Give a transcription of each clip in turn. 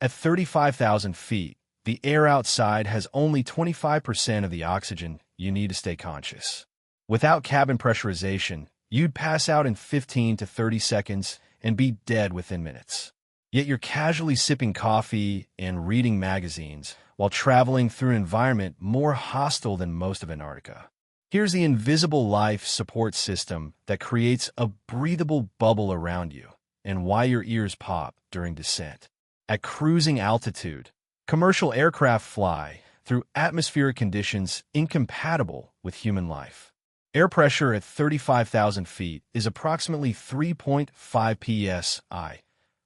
At 35,000 feet, the air outside has only 25% of the oxygen you need to stay conscious. Without cabin pressurization, you'd pass out in 15 to 30 seconds and be dead within minutes. Yet you're casually sipping coffee and reading magazines while traveling through an environment more hostile than most of Antarctica. Here's the invisible life support system that creates a breathable bubble around you and why your ears pop during descent. At cruising altitude, commercial aircraft fly through atmospheric conditions incompatible with human life. Air pressure at 35,000 feet is approximately 3.5 psi,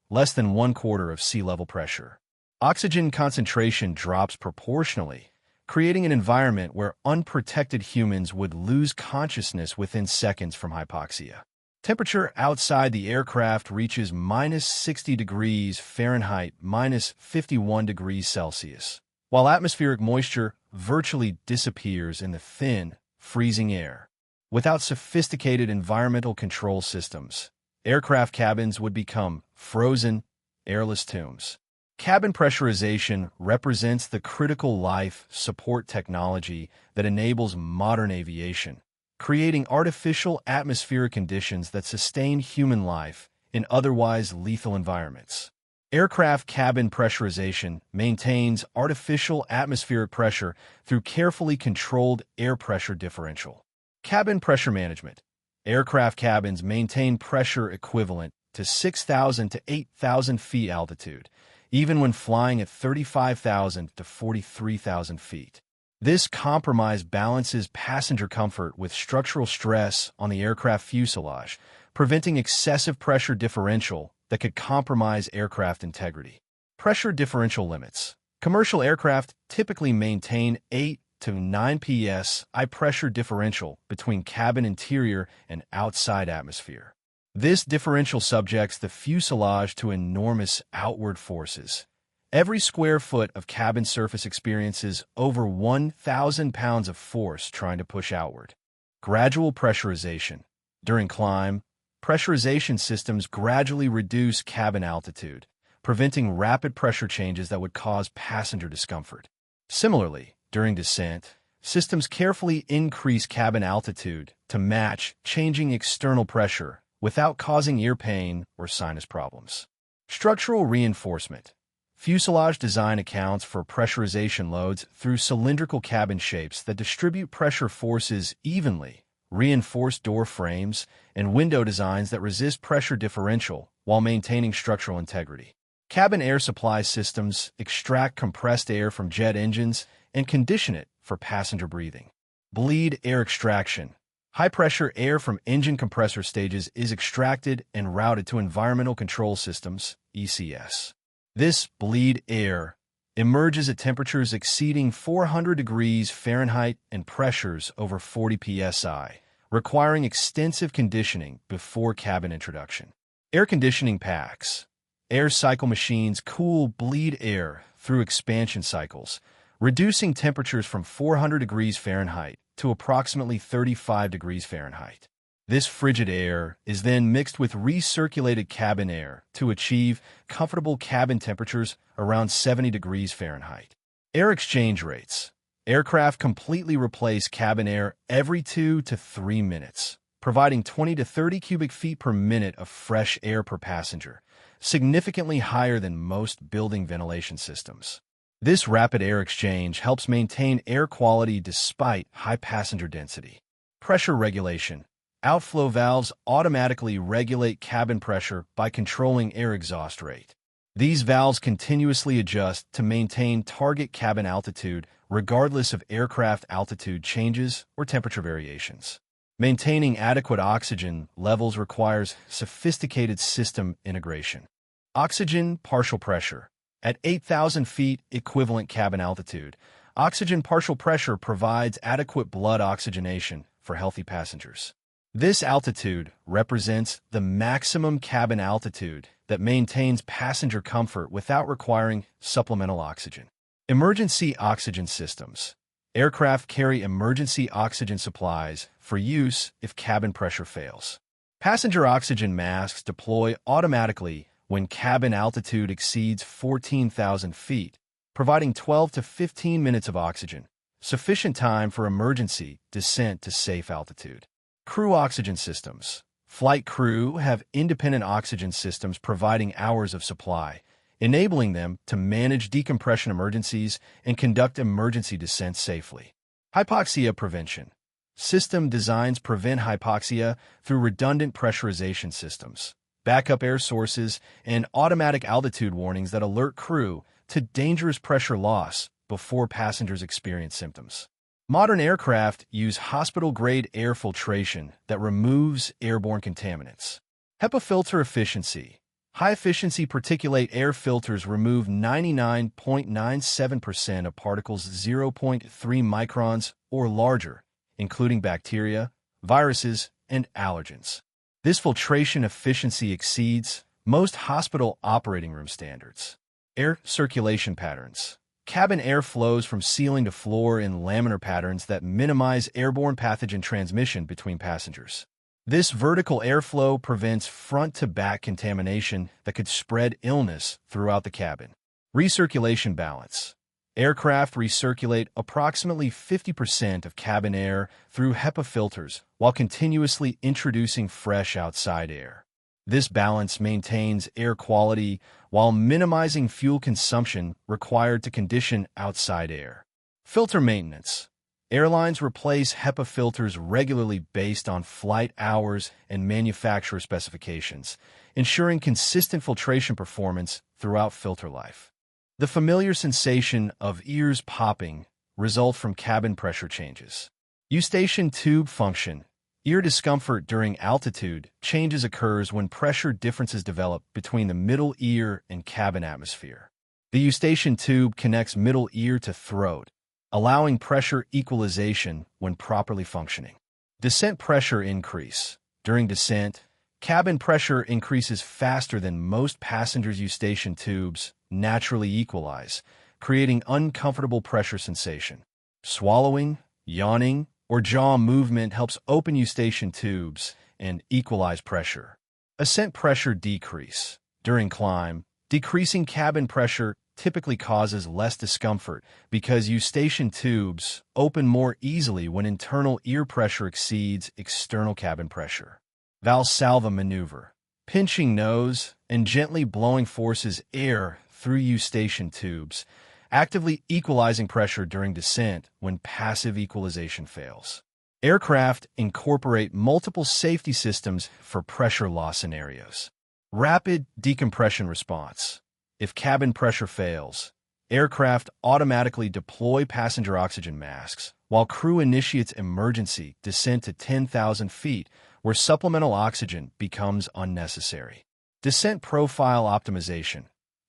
less than 1/4 of sea level pressure. Oxygen concentration drops proportionally, creating an environment where unprotected humans would lose consciousness within seconds from hypoxia. Temperature outside the aircraft reaches -60 degrees Fahrenheit, -51 degrees Celsius, while atmospheric moisture virtually disappears in the thin, freezing air. Without sophisticated environmental control systems, aircraft cabins would become frozen, airless tombs. Cabin pressurization represents the critical life support technology that enables modern aviation, creating artificial atmospheric conditions that sustain human life in otherwise lethal environments. Aircraft cabin pressurization maintains artificial atmospheric pressure through carefully controlled air pressure differential. Cabin pressure management. Aircraft cabins maintain pressure equivalent to 6,000 to 8,000 feet altitude, even when flying at 35,000 to 43,000 feet. This compromise balances passenger comfort with structural stress on the aircraft fuselage, preventing excessive pressure differential that could compromise aircraft integrity. Pressure differential limits. Commercial aircraft typically maintain 8 to 9 psi pressure differential between cabin interior and outside atmosphere. This differential subjects the fuselage to enormous outward forces. Every square foot of cabin surface experiences over 1,000 pounds of force trying to push outward. Gradual pressurization. During climb, pressurization systems gradually reduce cabin altitude, preventing rapid pressure changes that would cause passenger discomfort. Similarly, during descent, systems carefully increase cabin altitude to match changing external pressure without causing ear pain or sinus problems. Structural reinforcement. Fuselage design accounts for pressurization loads through cylindrical cabin shapes that distribute pressure forces evenly, reinforced door frames, and window designs that resist pressure differential while maintaining structural integrity. Cabin air supply systems extract compressed air from jet engines and condition it for passenger breathing. Bleed air extraction. High-pressure air from engine compressor stages is extracted and routed to environmental control systems, ECS. This bleed air emerges at temperatures exceeding 400 degrees Fahrenheit and pressures over 40 psi, requiring extensive conditioning before cabin introduction. Air conditioning packs. Air cycle machines cool bleed air through expansion cycles, reducing temperatures from 400 degrees Fahrenheit to approximately 35 degrees Fahrenheit. This frigid air is then mixed with recirculated cabin air to achieve comfortable cabin temperatures around 70 degrees Fahrenheit. Air exchange rates. Aircraft completely replace cabin air every 2 to 3 minutes, providing 20 to 30 cubic feet per minute of fresh air per passenger, significantly higher than most building ventilation systems. This rapid air exchange helps maintain air quality despite high passenger density. Pressure regulation. Outflow valves automatically regulate cabin pressure by controlling air exhaust rate. These valves continuously adjust to maintain target cabin altitude regardless of aircraft altitude changes or temperature variations. Maintaining adequate oxygen levels requires sophisticated system integration. Oxygen partial pressure. At 8,000 feet equivalent cabin altitude, oxygen partial pressure provides adequate blood oxygenation for healthy passengers. This altitude represents the maximum cabin altitude that maintains passenger comfort without requiring supplemental oxygen. Emergency oxygen systems. Aircraft carry emergency oxygen supplies for use if cabin pressure fails. Passenger oxygen masks deploy automatically when cabin altitude exceeds 14,000 feet, providing 12 to 15 minutes of oxygen, sufficient time for emergency descent to safe altitude. Crew oxygen systems. Flight crew have independent oxygen systems providing hours of supply, enabling them to manage decompression emergencies and conduct emergency descent safely. Hypoxia prevention. System designs prevent hypoxia through redundant pressurization systems, backup air sources, and automatic altitude warnings that alert crew to dangerous pressure loss before passengers experience symptoms. Modern aircraft use hospital-grade air filtration that removes airborne contaminants. HEPA filter efficiency. High-efficiency particulate air filters remove 99.97% of particles 0.3 microns or larger, including bacteria, viruses, and allergens. This filtration efficiency exceeds most hospital operating room standards. Air circulation patterns. Cabin air flows from ceiling to floor in laminar patterns that minimize airborne pathogen transmission between passengers. This vertical airflow prevents front-to-back contamination that could spread illness throughout the cabin. Recirculation balance. Aircraft recirculate approximately 50% of cabin air through HEPA filters while continuously introducing fresh outside air. This balance maintains air quality while minimizing fuel consumption required to condition outside air. Filter maintenance. Airlines replace HEPA filters regularly based on flight hours and manufacturer specifications, ensuring consistent filtration performance throughout filter life. The familiar sensation of ears popping results from cabin pressure changes. Eustachian tube function. Ear discomfort during altitude changes occurs when pressure differences develop between the middle ear and cabin atmosphere. The eustachian tube connects middle ear to throat, allowing pressure equalization when properly functioning. Descent pressure increase. During descent, cabin pressure increases faster than most passengers' eustachian tubes naturally equalize, creating uncomfortable pressure sensation. Swallowing, yawning, or jaw movement helps open eustachian tubes and equalize pressure. Ascent pressure decrease. During climb, decreasing cabin pressure typically causes less discomfort because eustachian tubes open more easily when internal ear pressure exceeds external cabin pressure. Valsalva maneuver. Pinching nose and gently blowing forces air through eustachian tubes, actively equalizing pressure during descent when passive equalization fails. Aircraft incorporate multiple safety systems for pressure loss scenarios. Rapid decompression response. If cabin pressure fails, aircraft automatically deploy passenger oxygen masks, while crew initiates emergency descent to 10,000 feet, where supplemental oxygen becomes unnecessary. Descent profile optimization.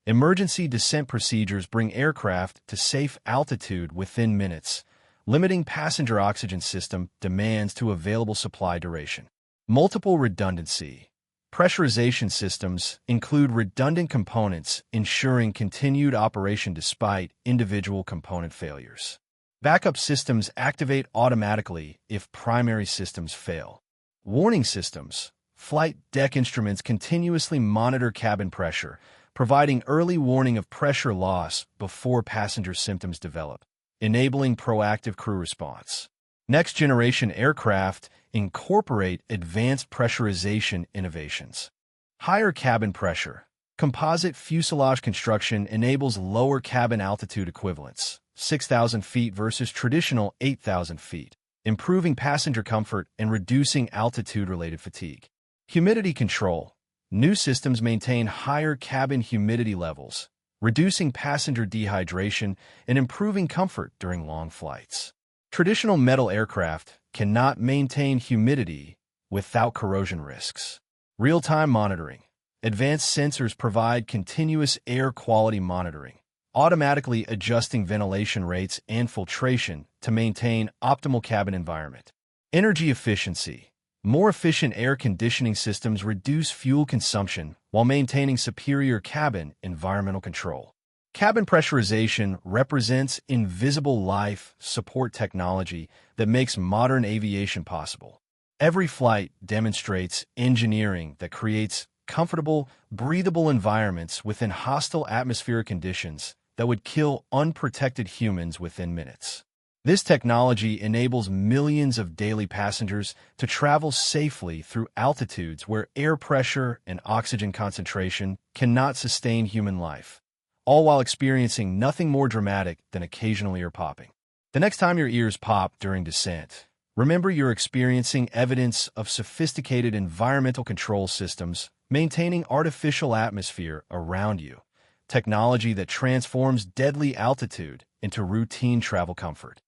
Emergency descent procedures bring aircraft to safe altitude within minutes, limiting passenger oxygen system demands to available supply duration. Multiple redundancy. Pressurization systems include redundant components, ensuring continued operation despite individual component failures. Backup systems activate automatically if primary systems fail. Warning systems. Flight deck instruments continuously monitor cabin pressure, providing early warning of pressure loss before passenger symptoms develop, enabling proactive crew response. Next-generation aircraft incorporate advanced pressurization innovations. Higher cabin pressure. Composite fuselage construction enables lower cabin altitude equivalents, 6,000 feet versus traditional 8,000 feet, improving passenger comfort and reducing altitude-related fatigue. Humidity control. New systems maintain higher cabin humidity levels, reducing passenger dehydration and improving comfort during long flights. Traditional metal aircraft cannot maintain humidity without corrosion risks. Real-time monitoring. Advanced sensors provide continuous air quality monitoring, automatically adjusting ventilation rates and filtration to maintain optimal cabin environment. Energy efficiency. More efficient air conditioning systems reduce fuel consumption while maintaining superior cabin environmental control. Cabin pressurization represents invisible life support technology that makes modern aviation possible. Every flight demonstrates engineering that creates comfortable, breathable environments within hostile atmospheric conditions that would kill unprotected humans within minutes. This technology enables millions of daily passengers to travel safely through altitudes where air pressure and oxygen concentration cannot sustain human life, all while experiencing nothing more dramatic than occasional ear popping. The next time your ears pop during descent, remember you're experiencing evidence of sophisticated environmental control systems maintaining artificial atmosphere around you, technology that transforms deadly altitude into routine travel comfort.